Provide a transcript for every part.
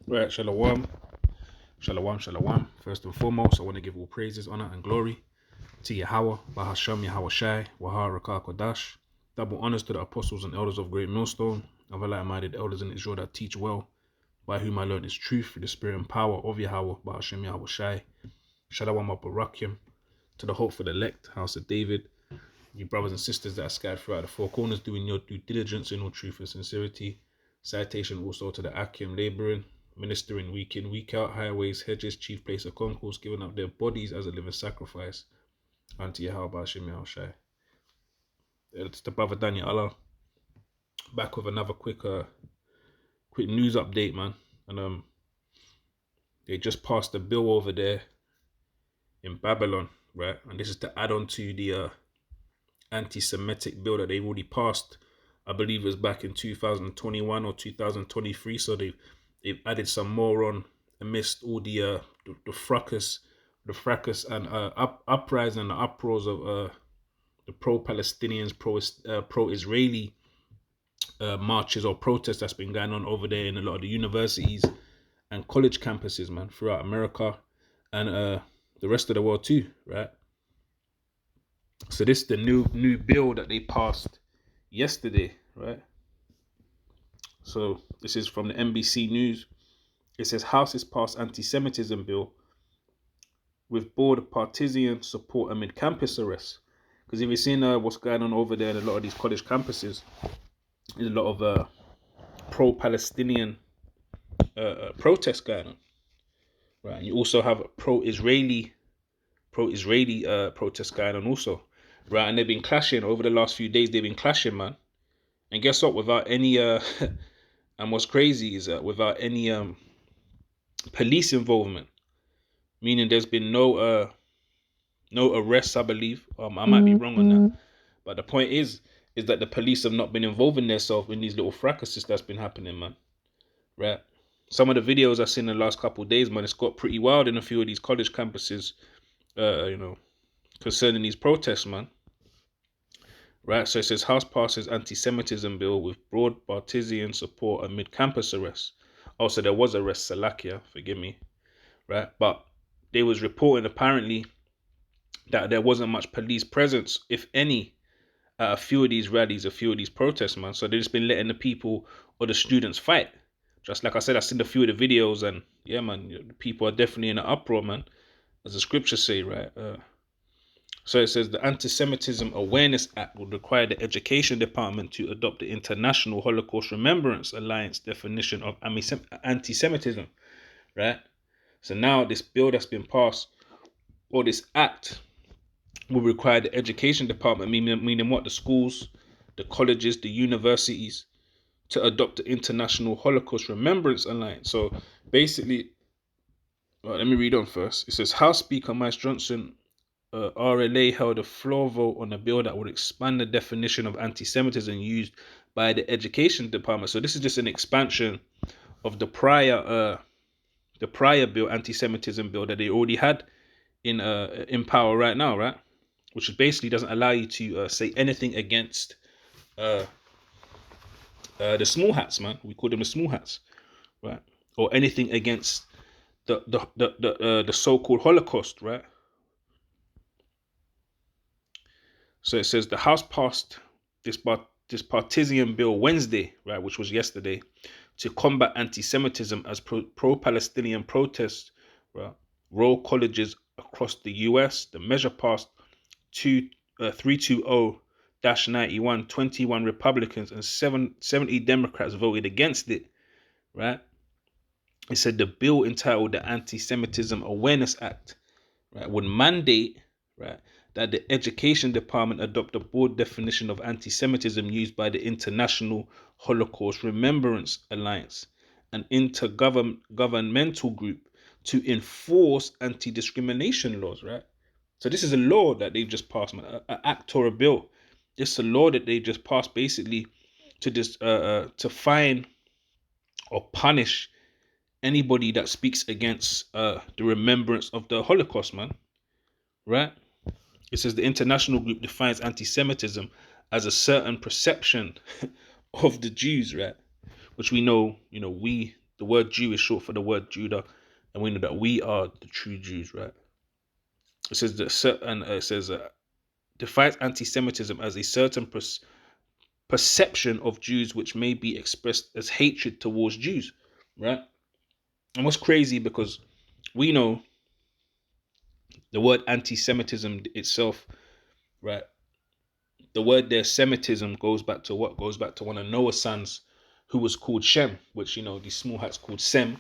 Right, shalom, shalom, shalom. First and foremost, I want to give all praises, honor, and glory to Yahweh, Bahasham Yahweh Shai, Wahar Rakah Kodash. Double honors to the apostles and elders of Great Millstone, other like-minded elders in Israel that teach well, by whom I learned His truth through the spirit and power of Yahweh, Bahasham Yahweh Shai. Shalom Barakim to the hopeful elect, house of David, you brothers and sisters that are scattered throughout the four corners, doing your due diligence in all truth and sincerity. Citation also to the Akim laboring, ministering week in, week out, highways, hedges, chief place of concourse, giving up their bodies as a living sacrifice unto Yahweh Hashem Yahushai. It's the brother Daniel Allah back with another quick news update, man. And they just passed a bill over there in Babylon, right? And this is to add on to the anti-Semitic bill that they've already passed. I believe it was back in 2021 or 2023. So they've added some more on amidst all the fracas and uprising and the uproars of the pro-Palestinians, pro-Israeli marches or protests that's been going on over there in a lot of the universities and college campuses, man, throughout America and the rest of the world too, right? So this is the new bill that they passed yesterday, right? So this is from the NBC News. It says House has passed anti-Semitism bill with board partisan support amid campus arrests. Because if you've seen what's going on over there in a lot of these college campuses, there's a lot of pro-Palestinian protests going on, right? And you also have pro-Israeli protests going on also, right? And they've been clashing over the last few days. They've been clashing, man. And guess what? Without any and what's crazy is that without any police involvement, meaning there's been no arrests, I believe. I might be wrong on that, but the point is that the police have not been involving themselves in these little fracases that's been happening, man. Right? Some of the videos I've seen in the last couple of days, man, it's got pretty wild in a few of these college campuses, concerning these protests, man. Right? So it says House passes anti-Semitism bill with broad partisan support amid campus arrests. Also, there was arrest, Salakia, forgive me. Right? But they was reporting apparently that there wasn't much police presence, if any, at a few of these rallies, a few of these protests, man. So they've just been letting the people or the students fight. Just like I said, I've seen a few of the videos, and yeah, man, the people are definitely in an uproar, man, as the scriptures say, right? So it says the Anti-Semitism Awareness Act would require the Education Department to adopt the International Holocaust Remembrance Alliance definition of anti-Semitism, right? So now this bill that's been passed, or this act, will require the Education Department, meaning what? The schools, the colleges, the universities, to adopt the International Holocaust Remembrance Alliance. So basically, let me read on first. It says House Speaker Mike Johnson RLA held a floor vote on a bill that would expand the definition of anti-Semitism used by the Education Department. So this is just an expansion of the prior bill, anti-Semitism bill, that they already had in power right now, right? Which basically doesn't allow you to say anything against the small hats, man. We call them the small hats, right? Or anything against the so-called Holocaust, right? So it says the House passed this partisan bill Wednesday, right, which was yesterday, to combat anti-Semitism as pro-Palestinian protests, right, roll colleges across the U.S. The measure passed 320-91. 21 Republicans and 70 Democrats voted against it, right? It said the bill, entitled the Anti-Semitism Awareness Act, right, would mandate, right, that the Education Department adopt a broad definition of anti-Semitism used by the International Holocaust Remembrance Alliance, an intergovernmental group to enforce anti-discrimination laws, right? So this is a law that they've just passed, man, an act or a bill. This is a law that they just passed basically to fine or punish anybody that speaks against the remembrance of the Holocaust, man, right? It says the international group defines anti-Semitism as a certain perception of the Jews, right? Which we know, the the word Jew is short for the word Judah, and we know that we are the true Jews, right? It says that, and it says defines anti-Semitism as a certain perception of Jews which may be expressed as hatred towards Jews, right? And what's crazy, because we know the word anti-Semitism itself, right? The word there, Semitism, goes back to what? Goes back to one of Noah's sons who was called Shem, which, these small hats called Sem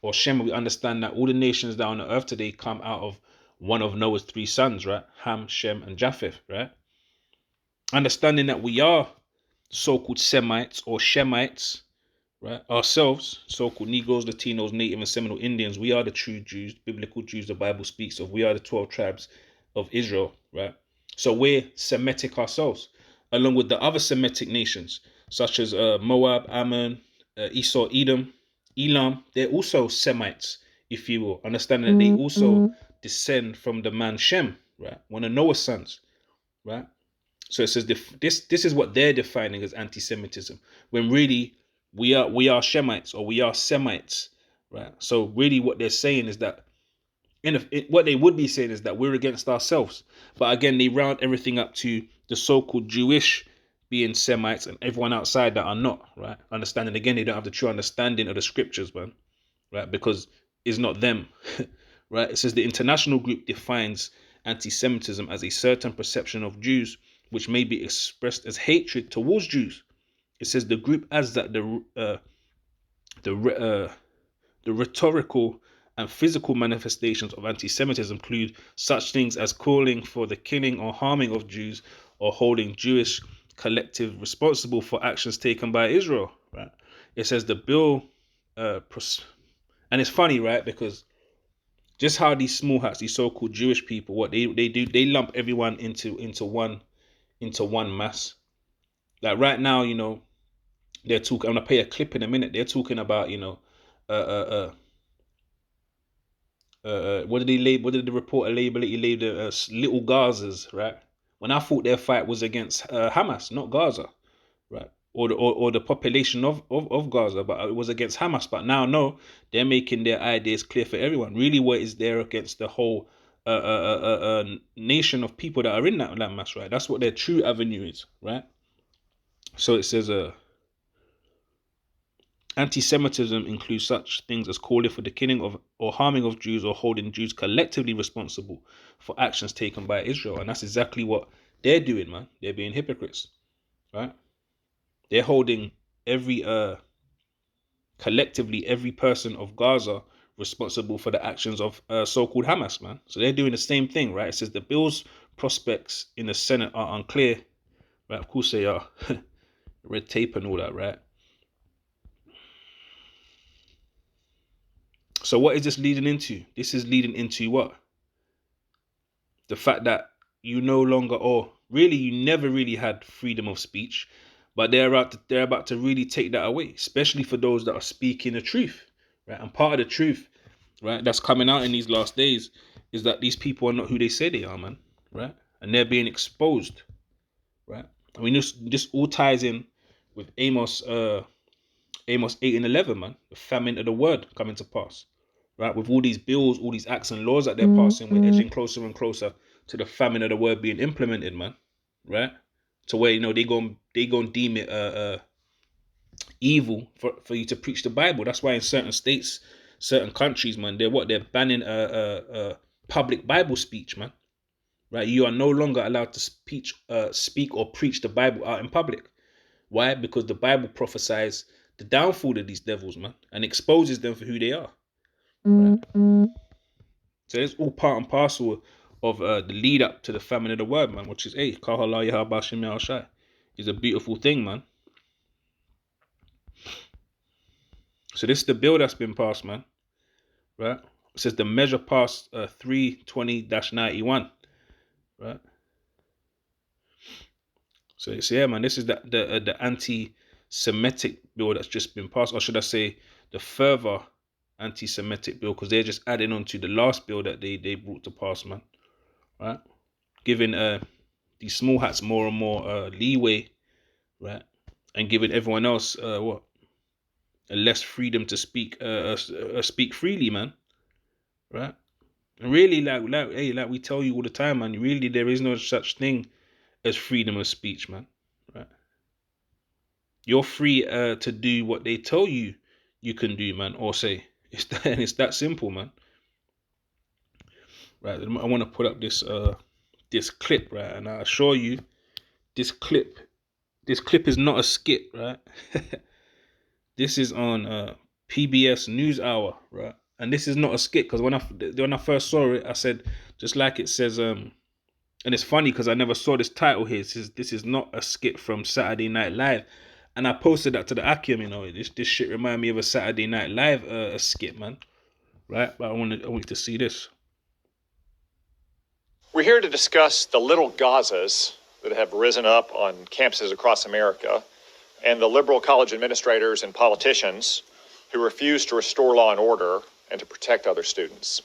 or Shem. We understand that all the nations that are on the earth today come out of one of Noah's three sons, right? Ham, Shem, and Japheth, right? Understanding that we are so-called Semites or Shemites, right? Ourselves, so-called Negroes, Latinos, Native and Seminole Indians, we are the true Jews, biblical Jews the Bible speaks of. We are the 12 tribes of Israel, right? So we're Semitic ourselves, along with the other Semitic nations, such as Moab, Ammon, Esau, Edom, Elam. They're also Semites, if you will, understanding that they also descend from the man Shem, right? One of Noah's sons, right? So it says this is what they're defining as anti-Semitism, when really we are Shemites or we are Semites, right? So really, what they're saying is that what they would be saying is that we're against ourselves. But again, they round everything up to the so-called Jewish being Semites and everyone outside that are not, right? Understanding again, they don't have the true understanding of the scriptures, man, right? Because it's not them, right? It says the international group defines anti-Semitism as a certain perception of Jews which may be expressed as hatred towards Jews. It says the group adds that the rhetorical and physical manifestations of anti-Semitism include such things as calling for the killing or harming of Jews or holding Jewish collective responsible for actions taken by Israel. Right? It says the bill, and it's funny, right? Because just how these small hats, these so-called Jewish people, what they do, they lump everyone into one mass. Like right now, they're talking. I'm gonna play a clip in a minute. They're talking about, what did he label? What did the reporter label it? He labeled it as little Gazas, right? When I thought their fight was against Hamas, not Gaza, right? Or the population of Gaza, but it was against Hamas. But now, no, they're making their ideas clear for everyone. Really, what is there against the whole nation of people that are in that landmass, right? That's what their true avenue is, right? So it says, anti-Semitism includes such things as calling for the killing of or harming of Jews or holding Jews collectively responsible for actions taken by Israel. And that's exactly what they're doing, man. They're being hypocrites, right? They're holding collectively every person of Gaza responsible for the actions of so-called Hamas, man. So they're doing the same thing, right? It says the bill's prospects in the Senate are unclear, right? Of course they are. Red tape and all that, right? So what is this leading into? This is leading into what? The fact that you no longer, or really you never really had freedom of speech, but they're about to really take that away, especially for those that are speaking the truth, right? And part of the truth, right, that's coming out in these last days is that these people are not who they say they are, man, right? And they're being exposed, right? I mean, this all ties in with Amos 8 and 11, man. The famine of the word coming to pass, right? With all these bills, all these acts and laws that they're passing, we're edging closer and closer to the famine of the word being implemented, man, right? To where, they gonna deem it evil for you to preach the Bible. That's why in certain states, certain countries, man, they're banning public Bible speech, man. Right? You are no longer allowed to speak or preach the Bible out in public. Why? Because the Bible prophesies the downfall of these devils, man, and exposes them for who they are. Right? So it's all part and parcel of the lead up to the famine of the word, man, which is, hey, Kahala Yahabashim Yahushai, is a beautiful thing, man. So this is the bill that's been passed, man. Right? It says the measure passed 320-91. Right? So it's, yeah, man, this is the anti-Semitic bill that's just been passed, or should I say the further anti-Semitic bill, because they're just adding on to the last bill that they brought to pass, man. Right? Giving these small hats more and more leeway, right? And giving everyone else and less freedom to speak freely, man. Right? And really, like we tell you all the time, man. Really, there is no such thing as freedom of speech, man. Right? You're free to do what they tell you can do, man, or say. It's that simple, man. Right? I want to put up this clip, right? And I assure you, this clip is not a skit, right? This is on PBS NewsHour, right? And this is not a skit because when I first saw it, I said, just like it says, and it's funny because I never saw this title here. It says, "This is not a skit from Saturday Night Live," and I posted that to the Akim. You know, this shit remind me of a Saturday Night Live a skit, man. Right? But I want you to see this. We're here to discuss the little Gazas that have risen up on campuses across America and the liberal college administrators and politicians who refuse to restore law and order and to protect other students.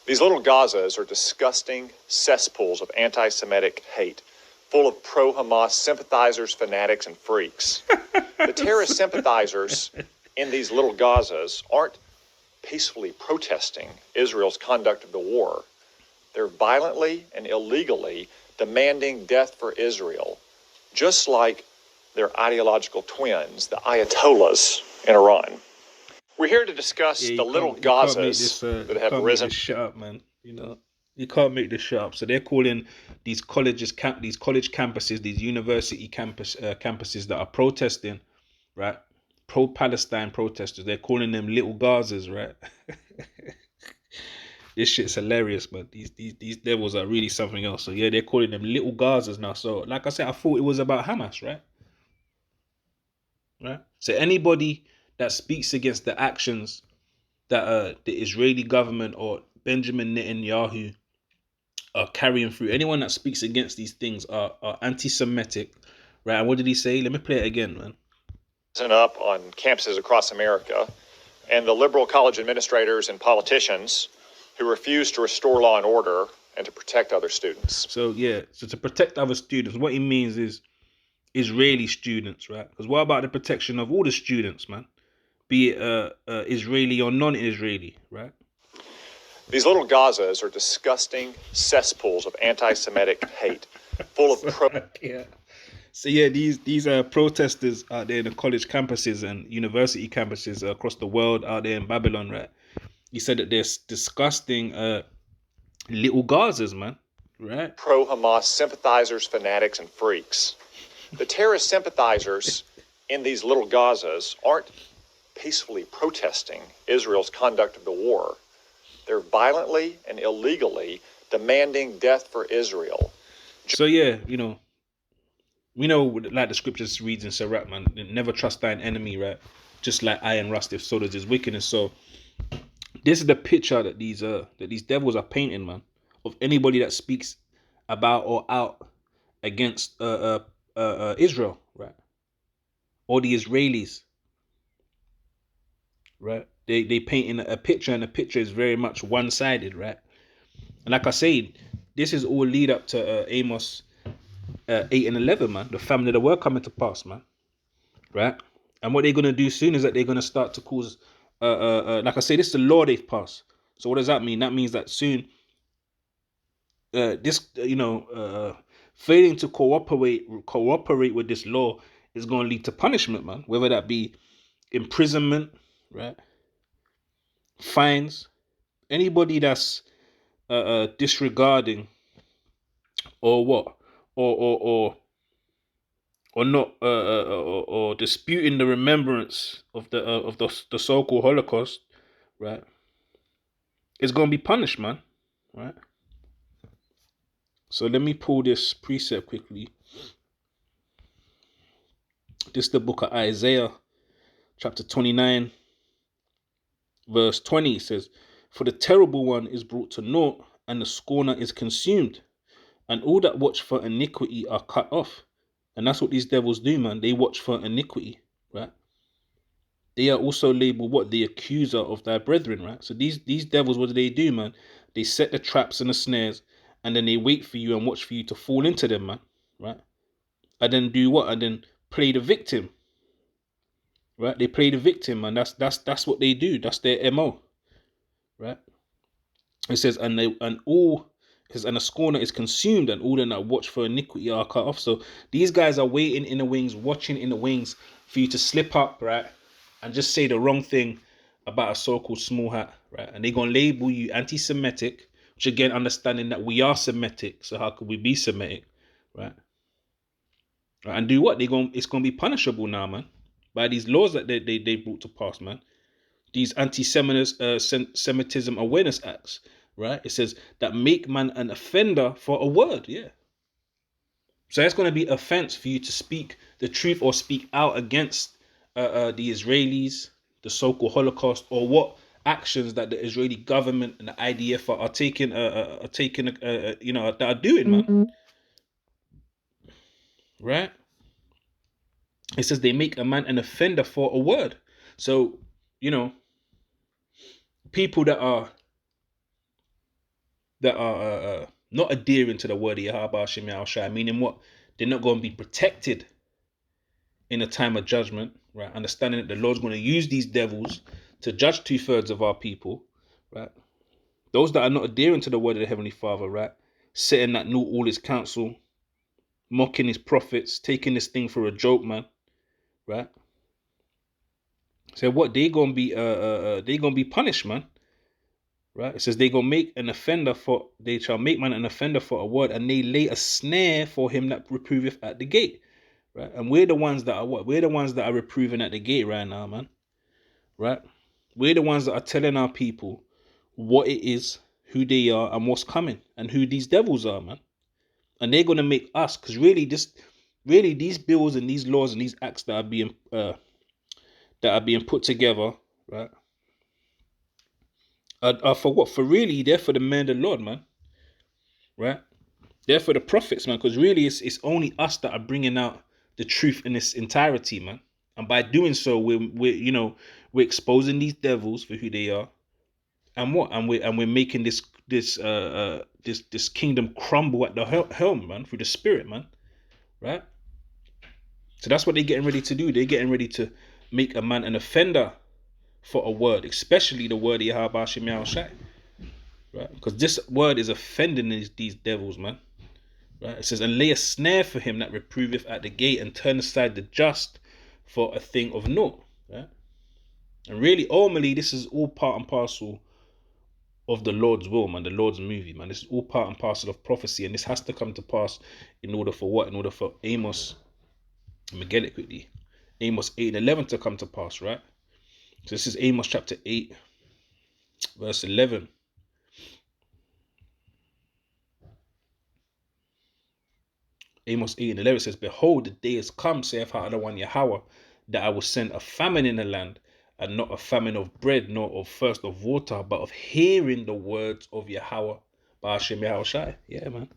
These little Gazas are disgusting cesspools of anti-Semitic hate, full of pro-Hamas sympathizers, fanatics, and freaks. The terrorist sympathizers in these little Gazas aren't peacefully protesting Israel's conduct of the war. They're violently and illegally demanding death for Israel, just like their ideological twins, the Ayatollahs in Iran. We're here to discuss the little Gazas that have risen. Shut up, man. You know, you can't make this shut up. So they're calling these college campuses, these university campuses that are protesting, right? Pro-Palestine protesters. They're calling them little Gazas, right? This shit's hilarious, man. These devils are really something else. So yeah, they're calling them little Gazas now. So like I said, I thought it was about Hamas, right? Right. So anybody that speaks against the actions that the Israeli government or Benjamin Netanyahu are carrying through, anyone that speaks against these things are anti-Semitic, right? And what did he say? Let me play it again, man. Up on campuses across America, and the liberal college administrators and politicians who refuse to restore law and order and to protect other students. So yeah, so to protect other students, what he means is Israeli students, right? Because what about the protection of all the students, man? Be it Israeli or non-Israeli, right? These little Gazas are disgusting cesspools of anti-Semitic hate, full of yeah. So yeah, these protesters out there in the college campuses and university campuses across the world out there in Babylon, right? He said that there's disgusting little Gazas, man, right? Pro-Hamas sympathizers, fanatics, and freaks. The terrorist sympathizers in these little Gazas aren't peacefully protesting Israel's conduct of the war. They're violently and illegally demanding death for Israel. So yeah, you know, we know, like the scriptures reads in Sirach, man, never trust thine enemy, right? Just like iron rusteth, so does his wickedness. So this is the picture that these devils are painting, man, of anybody that speaks about or out against Israel, right? Or the Israelis, right? They painting a picture, and the picture is very much one-sided, right? And like I said, this is all lead up to Amos 8 and 11, man. The famine of the world coming to pass, man, right? And what they're gonna do soon is that they're gonna start to cause, like I say, this is the law they've passed. So what does that mean? That means that soon, failing to cooperate with this law is going to lead to punishment, man. Whether that be imprisonment, right? Fines. Anybody that's disregarding or what, or not, or disputing the remembrance of the so-called Holocaust, right? It's going to be punished, man, right? So let me pull this precept quickly. This is the book of Isaiah, chapter 29, verse 20. It says, "For the terrible one is brought to naught, and the scorner is consumed, and all that watch for iniquity are cut off." And that's what these devils do, man. They watch for iniquity, right? They are also labeled what? The accuser of thy brethren, right? So these devils, what do, man? They set the traps and the snares, and then they wait for you and watch for you to fall into them, man, right? And then do what? And then play the victim, right? They play the victim, man. That's what they do. That's their MO, right? It says, and a scorner is consumed, and all them that watch for iniquity are cut off. So these guys are waiting in the wings, watching in the wings for you to slip up, right? And just say the wrong thing about a so-called small hat, right? And they're gonna label you anti-Semitic, which again, understanding that we are Semitic, so how could we be Semitic, right? And do what? It's gonna be punishable now, man, by these laws that they brought to pass, man. These anti-Semitism awareness acts, right? It says that make man an offender for a word, yeah. So that's going to be offense for you to speak the truth or speak out against the Israelis, the so-called Holocaust, or what actions that the Israeli government and the IDF are taking, that are doing, man. Right? It says they make a man an offender for a word. So, you know, people that are not adhering to the word of Yahweh Shem Shai, meaning what? They're not going to be protected in a time of judgment, right? Understanding that the Lord's going to use these devils to judge 2/3 of our people, right? Those that are not adhering to the word of the Heavenly Father, right? Setting that naught all his counsel, mocking his prophets, taking this thing for a joke, man, right? So what they gonna be punished, man. Right? It says they shall make man an offender for a word, and they lay a snare for him that reproveth at the gate. Right? And we're the ones that are what? We're the ones that are reproving at the gate right now, man. Right? We're the ones that are telling our people what it is, who they are, and what's coming, and who these devils are, man. And they're gonna make us, because really these bills and these laws and these acts that are being put together, right? Are for what? For really, they're for the men of the Lord, man. Right? They're for the prophets, man. Because really, it's only us that are bringing out the truth in its entirety, man. And by doing so, we're exposing these devils for who they are, and what? And we're making this kingdom crumble at the helm, man, through the Spirit, man. Right? So that's what they're getting ready to do. They're getting ready to make a man an offender for a word, especially the word of Yahweh Shem Shai. Right? Because this word is offending these devils, man. Right? It says, and lay a snare for him that reproveth at the gate, and turn aside the just for a thing of naught. Right? And really, ultimately, this is all part and parcel of the Lord's will, man, the Lord's movie, man. This is all part and parcel of prophecy, and this has to come to pass in order for what? In order for Amos, let me get it quickly, Amos 8:11 to come to pass, right? So this is Amos chapter 8, verse 11. Amos 8:11 says, behold, the day is come, saith Adonai Yahweh, that I will send a famine in the land, and not a famine of bread, nor of thirst of water, but of hearing the words of Yahweh, Ba'ashem Yahushai. Yeah, man.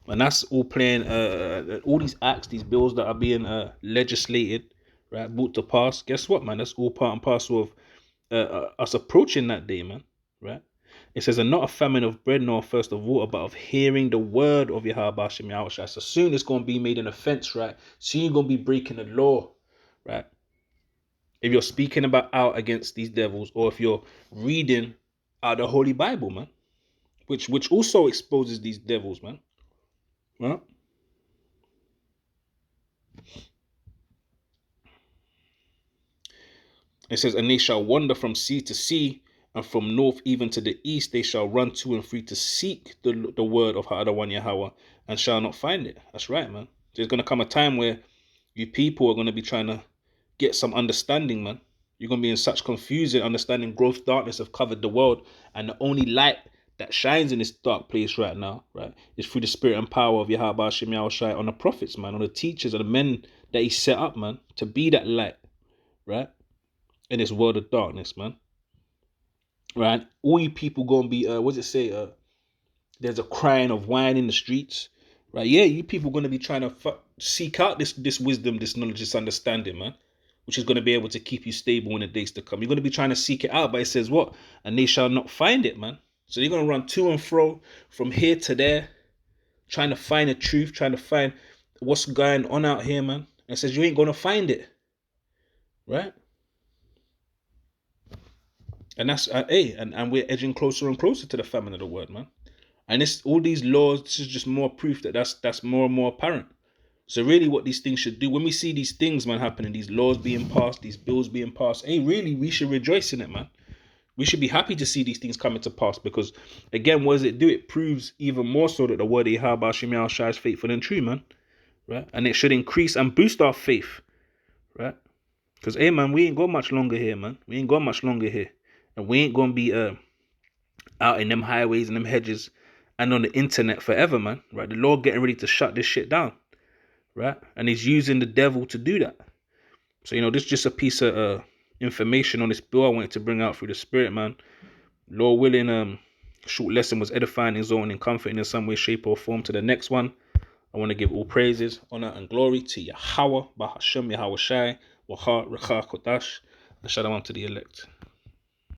And that's all playing, all these acts, these bills that are being legislated, right, brought to pass. Guess what, man? That's all part and parcel of us approaching that day, man, right? It says, and not a famine of bread nor a thirst of water, but of hearing the word of Yahweh Shem Yahushua. So soon it's going to be made an offense, right? Soon you're going to be breaking the law, right? If you're speaking about out against these devils, or if you're reading out the Holy Bible, man, which also exposes these devils, man, right? It says, and they shall wander from sea to sea, and from north even to the east. They shall run to and fro to seek the word of Adonai Yahweh, and shall not find it. That's right, man. There's going to come a time where you people are going to be trying to get some understanding, man. You're going to be in such confusion, understanding gross darkness have covered the world, and the only light that shines in this dark place right now, right, is through the spirit and power of Yahweh Shem Yahushai on the prophets, man, on the teachers and the men that he set up, man, to be that light, right, in this world of darkness, man. Right? All you people gonna be what's it say? There's a crying of wine in the streets. Right? Yeah, you people gonna be trying to seek out this wisdom, this knowledge, this understanding, man, which is gonna be able to keep you stable in the days to come. You're gonna be trying to seek it out, but it says what? And they shall not find it, man. So you're gonna run to and fro from here to there, trying to find the truth, trying to find what's going on out here, man. And it says you ain't gonna find it. Right? And that's and we're edging closer and closer to the famine of the word, man. And it's all these laws. This is just more proof that that's more and more apparent. So really, what these things should do when we see these things, man, happening, these laws being passed, these bills being passed, really, we should rejoice in it, man. We should be happy to see these things coming to pass because, again, what does it do? It proves even more so that the word of Yahweh Shemi Shai is faithful and true, man. Right? And it should increase and boost our faith, right? Because, hey, man, we ain't got much longer here, man. We ain't got much longer here. And we ain't going to be out in them highways and them hedges and on the internet forever, man. Right? The Lord getting ready to shut this shit down, right? And he's using the devil to do that. So, this is just a piece of information on this bill I wanted to bring out through the Spirit, man. Lord willing, short lesson was edifying, exalting, and comforting in some way, shape, or form. To the next one, I want to give all praises, honor, and glory to Yahweh, Bahashem, Yahweh Shai, Wahar, Recha, Kodash, and Shalom to the elect.